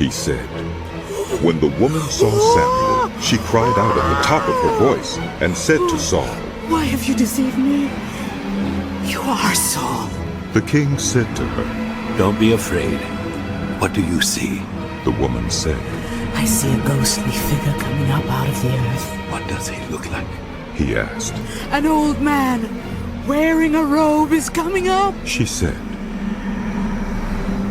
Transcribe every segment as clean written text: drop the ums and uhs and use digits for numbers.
she said. When the woman saw Samuel, she cried out at the top of her voice and said to Saul, "Why have you deceived me? You are Saul." The king said to her, "Don't be afraid. What do you see?" The woman said, "I see a ghostly figure coming up out of the earth." "What does he look like?" he asked. "An old man wearing a robe is coming up," she said.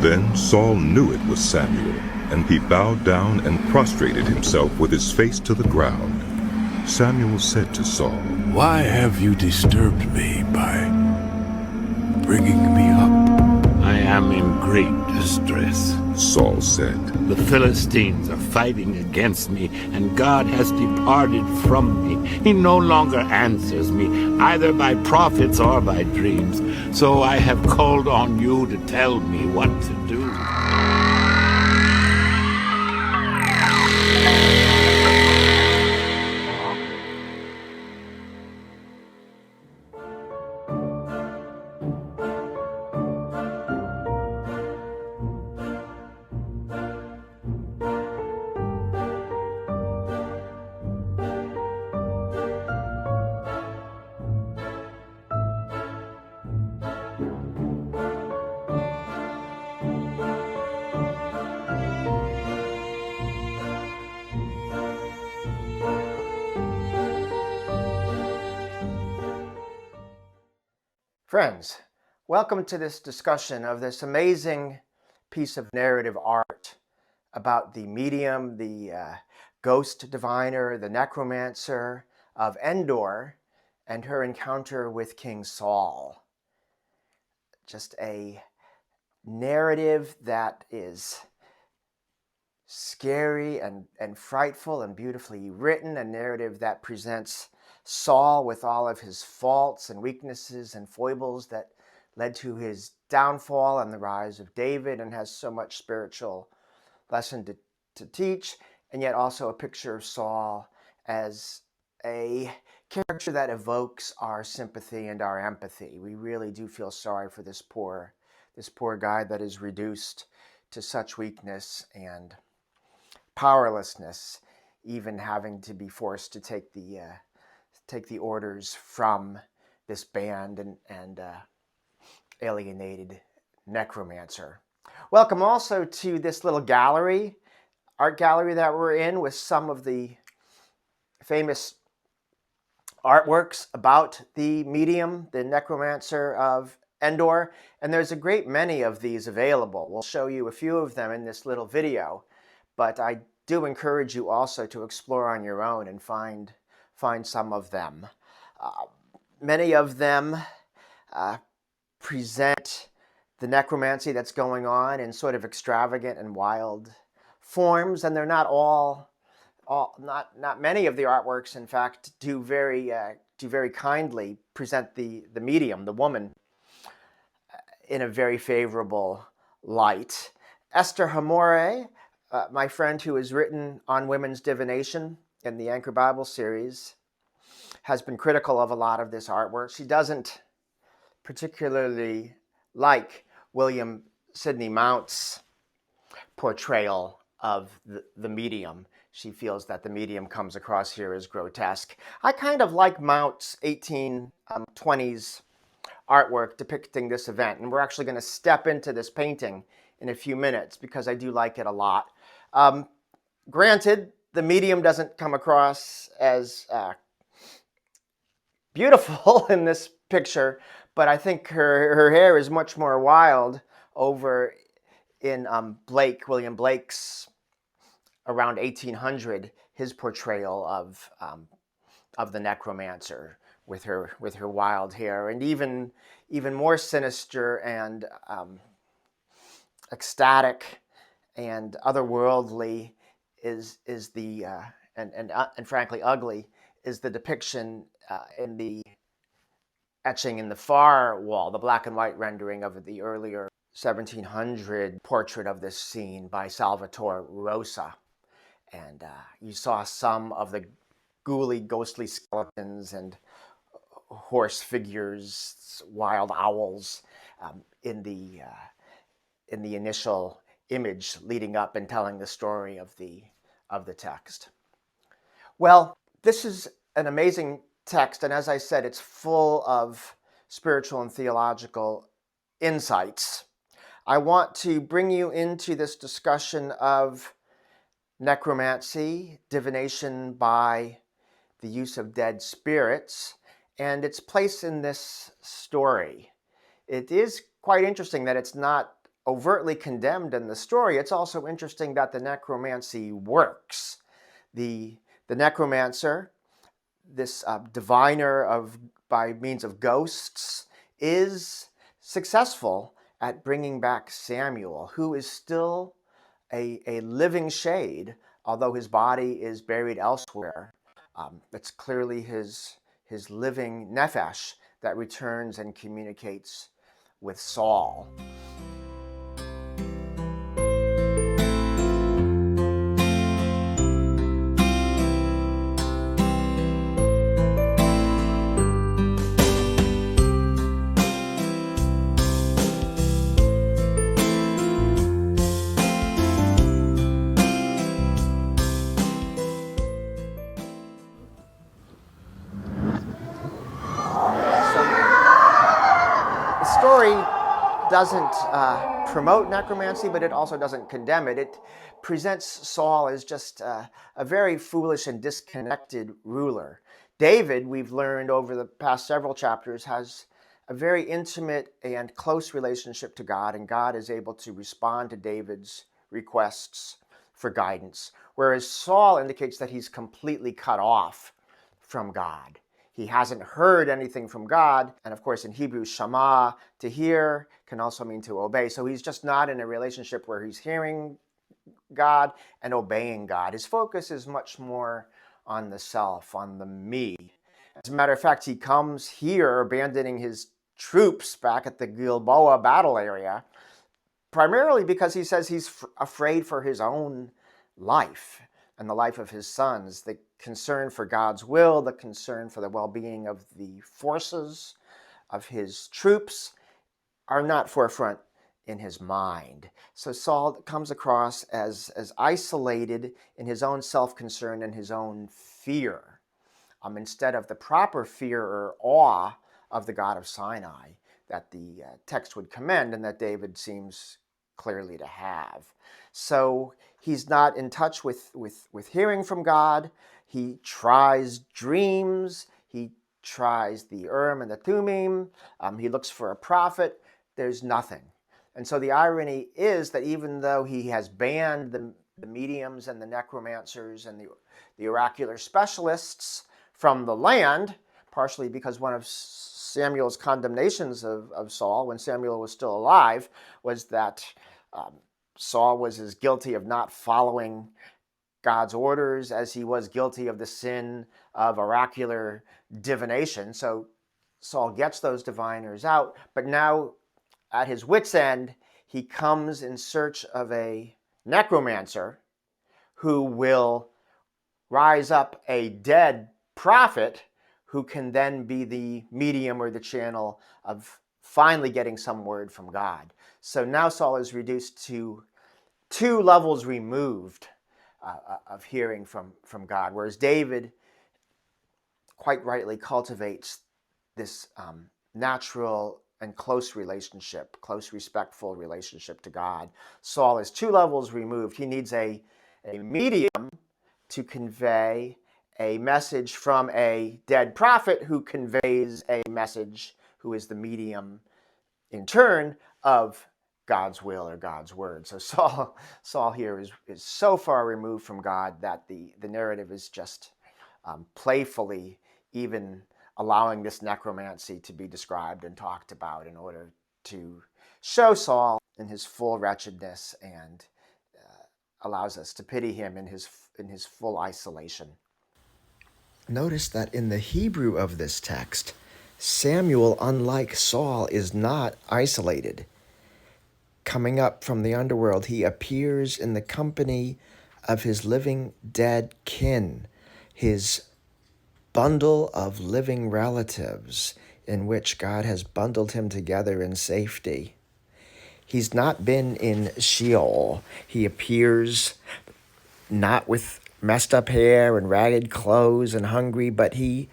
Then Saul knew it was Samuel, and he bowed down and prostrated himself with his face to the ground. Samuel said to Saul, "Why have you disturbed me by bringing me up?" "I am in great distress," Saul said. "The Philistines are fighting against me, and God has departed from me. He no longer answers me, either by prophets or by dreams. So I have called on you to tell me what to do." Friends, welcome to this discussion of this amazing piece of narrative art about the medium, the ghost diviner, the necromancer of Endor, and her encounter with King Saul. Just a narrative that is scary and frightful and beautifully written, a narrative that presents Saul with all of his faults and weaknesses and foibles that led to his downfall and the rise of David, and has so much spiritual lesson to teach, and yet also a picture of Saul as a character that evokes our sympathy and our empathy. We really do feel sorry for this poor guy that is reduced to such weakness and powerlessness, even having to be forced to take the orders from this banned and alienated necromancer. Welcome also to this little gallery, art gallery that we're in, with some of the famous artworks about the medium, the necromancer of Endor, and there's a great many of these available. We'll show you a few of them in this little video, but I do encourage you also to explore on your own and find some of them. Many of them present the necromancy that's going on in sort of extravagant and wild forms, and they're not not many of the artworks, in fact, do very kindly present the medium, the woman, in a very favorable light. Esther Hamore, my friend who has written on women's divination in the Anchor Bible series, has been critical of a lot of this artwork. She doesn't particularly like William Sidney Mount's portrayal of the medium. She feels that the medium comes across here as grotesque. I kind of like Mount's 1820s artwork depicting this event, and we're actually going to step into this painting in a few minutes because I do like it a lot. Granted, the medium doesn't come across as beautiful in this picture, but I think her hair is much more wild over in William Blake's around 1800, his portrayal of the necromancer with her wild hair, and even more sinister and ecstatic and otherworldly is the and frankly ugly is the depiction in the etching in the far wall, the black and white rendering of the earlier 1700 portrait of this scene by Salvatore Rosa. And you saw some of the ghostly skeletons and horse figures, wild owls in the initial image leading up and telling the story of the text. Well, this is an amazing text, and as I said, it's full of spiritual and theological insights. I want to bring you into this discussion of necromancy, divination by the use of dead spirits, and its place in this story. It is quite interesting that it's not overtly condemned in the story. It's also interesting that the necromancy works. The necromancer, this diviner by means of ghosts, is successful at bringing back Samuel, who is still a living shade, although his body is buried elsewhere. It's clearly his living nephesh that returns and communicates with Saul. The story doesn't promote necromancy, but it also doesn't condemn it. It presents Saul as just a very foolish and disconnected ruler. David, we've learned over the past several chapters, has a very intimate and close relationship to God, and God is able to respond to David's requests for guidance, whereas Saul indicates that he's completely cut off from God. He hasn't heard anything from God. And of course, in Hebrew, shama, to hear, can also mean to obey. So he's just not in a relationship where he's hearing God and obeying God. His focus is much more on the self, on the me. As a matter of fact, he comes here abandoning his troops back at the Gilboa battle area, primarily because he says he's afraid for his own life and the life of his sons. The concern for God's will, the concern for the well-being of the forces of his troops are not forefront in his mind. So Saul comes across as isolated in his own self-concern and his own fear, instead of the proper fear or awe of the God of Sinai that the text would commend and that David seems clearly to have. So he's not in touch with hearing from God. He tries dreams. He tries the Urim and the Thummim. He looks for a prophet. There's nothing. And so the irony is that even though he has banned the mediums and the necromancers and the oracular specialists from the land, partially because one of Samuel's condemnations of Saul, when Samuel was still alive, was that Saul was as guilty of not following God's orders as he was guilty of the sin of oracular divination. So Saul gets those diviners out, but now at his wit's end, he comes in search of a necromancer who will rise up a dead prophet who can then be the medium or the channel of finally getting some word from God. So now Saul is reduced to 2 levels removed of hearing from God, whereas David quite rightly cultivates this natural and close relationship, close, respectful relationship to God. Saul is 2 levels removed. He needs a medium to convey a message from a dead prophet who conveys a message, who is the medium in turn of God's will or God's word. So Saul here is so far removed from God that the narrative is just playfully even allowing this necromancy to be described and talked about in order to show Saul in his full wretchedness and allows us to pity him in his full isolation. Notice that in the Hebrew of this text, Samuel, unlike Saul, is not isolated. Coming up from the underworld, he appears in the company of his living dead kin, his bundle of living relatives in which God has bundled him together in safety. He's not been in Sheol. He appears not with messed up hair and ragged clothes and hungry, but he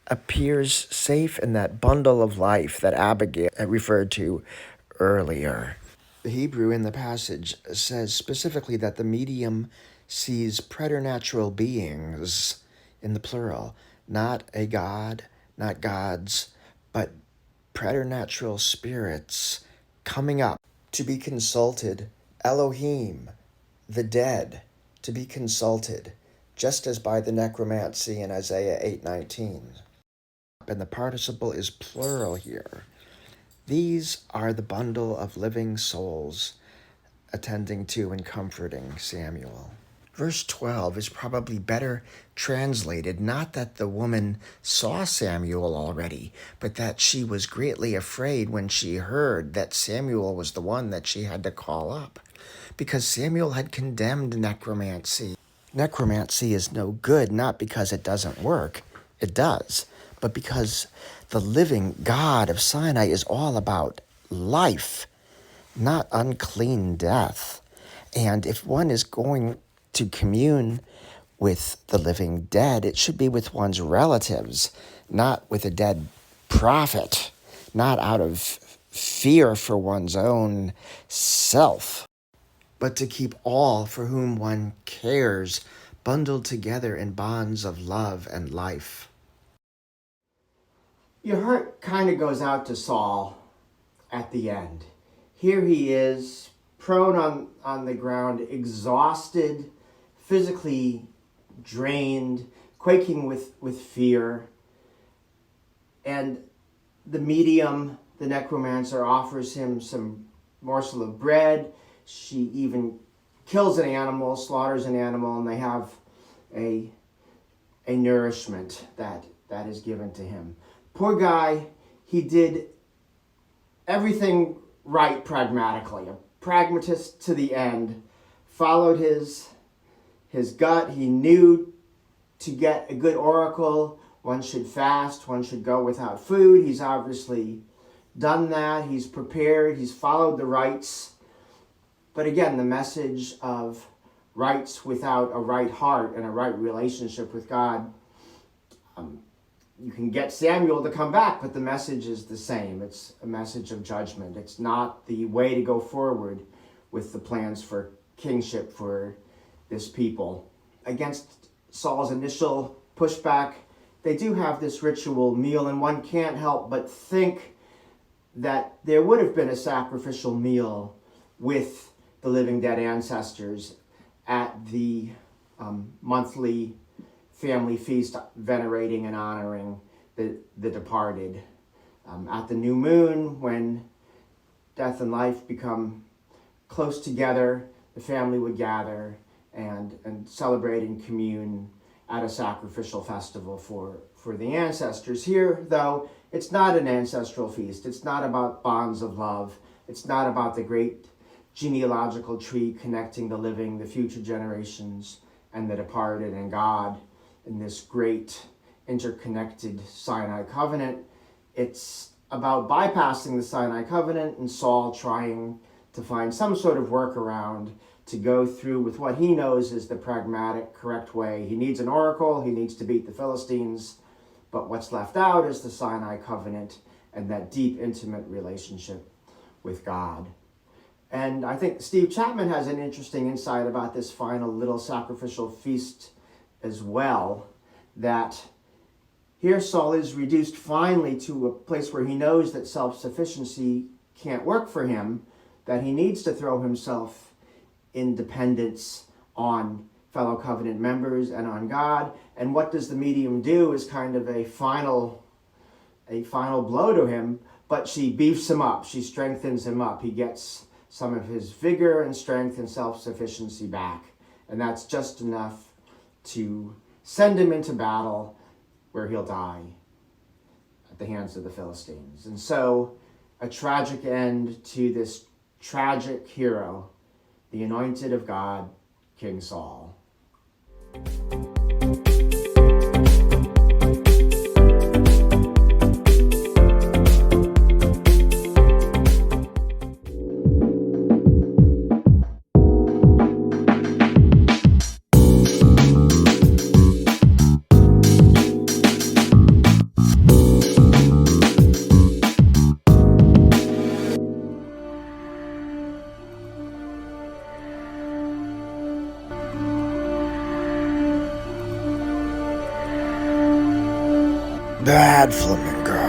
appears safe in that bundle of life that Abigail referred to earlier. The Hebrew in the passage says specifically that the medium sees preternatural beings in the plural, not a god, not gods, but preternatural spirits coming up to be consulted, Elohim, the dead, to be consulted, just as by the necromancy in Isaiah 8:19. And the participle is plural here. These are the bundle of living souls attending to and comforting Samuel. Verse 12 is probably better translated, not that the woman saw Samuel already, but that she was greatly afraid when she heard that Samuel was the one that she had to call up, because Samuel had condemned necromancy. Necromancy is no good, not because it doesn't work, it does, but because the living God of Sinai is all about life, not unclean death. And if one is going to commune with the living dead, it should be with one's relatives, not with a dead prophet, not out of fear for one's own self, but to keep all for whom one cares bundled together in bonds of love and life. Your heart kind of goes out to Saul at the end. Here he is, prone on the ground, exhausted, physically drained, quaking with fear. And the medium, the necromancer, offers him some morsel of bread. She even kills an animal, slaughters an animal, and they have a nourishment that is given to him. Poor guy, he did everything right pragmatically, a pragmatist to the end, followed his gut. He knew to get a good oracle, one should fast, one should go without food. He's obviously done that. He's prepared. He's followed the rites. But again, the message of rites without a right heart and a right relationship with God, you can get Samuel to come back, but the message is the same. It's a message of judgment. It's not the way to go forward with the plans for kingship for this people. Against Saul's initial pushback, they do have this ritual meal, and one can't help but think that there would have been a sacrificial meal with the living dead ancestors at the monthly family feast venerating and honoring the departed. At the new moon, when death and life become close together, the family would gather and celebrate and commune at a sacrificial festival for the ancestors. Here, though, it's not an ancestral feast. It's not about bonds of love. It's not about the great genealogical tree connecting the living, the future generations, and the departed and God in this great interconnected Sinai covenant. It's about bypassing the Sinai covenant and Saul trying to find some sort of workaround to go through with what he knows is the pragmatic, correct way. He needs an oracle, he needs to beat the Philistines, but what's left out is the Sinai covenant and that deep, intimate relationship with God. And I think Steve Chapman has an interesting insight about this final little sacrificial feast as well, that here Saul is reduced finally to a place where he knows that self-sufficiency can't work for him, that he needs to throw himself in dependence on fellow covenant members and on God. And what does the medium do is kind of a final blow to him, but she beefs him up, she strengthens him up. He gets some of his vigor and strength and self-sufficiency back. And that's just enough to send him into battle where he'll die at the hands of the Philistines. And so a tragic end to this tragic hero, the anointed of God, King Saul. Bad flamingo.